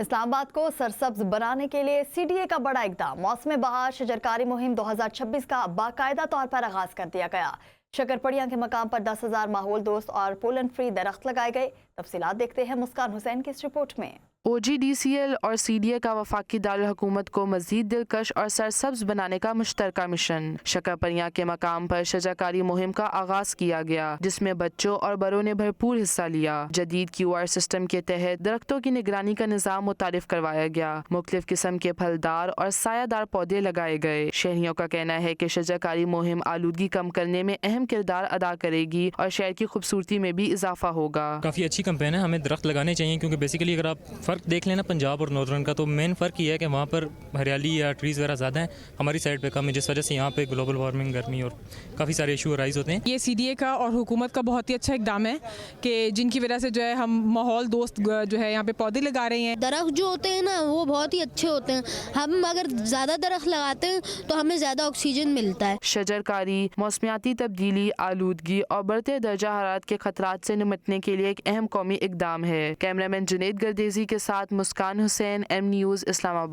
اسلام آباد کو سرسبز بنانے کے لیے CDA کا بڑا اقدام۔ موسم بہار شجرکاری مہم 2026 کا باقاعدہ طور پر آغاز کر دیا گیا۔ شکرپڑیاں کے مقام پر 10,000 ماحول دوست اور پولن فری درخت لگائے گئے۔ تفصیلات دیکھتے ہیں مسکان حسین کی اس رپورٹ میں۔ OGDCL اور CDA کا وفاقی دارالحکومت کو مزید دلکش اور سرسبز بنانے کا مشترکہ مشن۔ شکرپڑیاں کے مقام پر شجرکاری مہم کا آغاز کیا گیا، جس میں بچوں اور بڑوں نے بھرپور حصہ لیا۔ جدید QR سسٹم کے تحت درختوں کی نگرانی کا نظام متعارف کروایا گیا۔ مختلف قسم کے پھلدار اور سایہ دار پودے لگائے گئے۔ شہریوں کا کہنا ہے کہ شجرکاری مہم آلودگی کم کرنے میں اہم کردار ادا کرے گی اور شہر کی خوبصورتی میں بھی اضافہ ہوگا۔ کافی اچھی کمپین ہے، ہمیں درخت لگانے چاہیے کیونکہ بیسیکلی اگر آپ فرق دیکھ لینا پنجاب اور نارتھرن کا، تو مین فرق یہ ہے کہ وہاں پر ہریالی یا ٹریز وغیرہ زیادہ ہیں، ہماری سائڈ پہ کم ہے، جس وجہ سے یہاں پہ گلوبل وارمنگ، گرمی اور کافی سارے ایشو رائز ہوتے ہیں۔ یہ CDA کا اور حکومت کا بہت ہی اچھا اقدام ہے کہ جن کی وجہ سے جو ہے ہم ماحول دوست جو ہے یہاں پہ پودے لگا رہے ہیں۔ درخت جو ہوتے ہیں نا وہ بہت ہی اچھے ہوتے ہیں، ہم اگر زیادہ درخت لگاتے ہیں تو ہمیں زیادہ آکسیجن ملتا ہے۔ شجرکاری موسمیاتی تبدیلی، آلودگی اور بڑھتے درجہ حرارت کے خطرات سے نمٹنے کے لیے ایک اہم قومی اقدام ہے۔ کیمرہ مین جنید گردیزی کے ساتھ مسکان حسین، M نیوز، اسلام آباد۔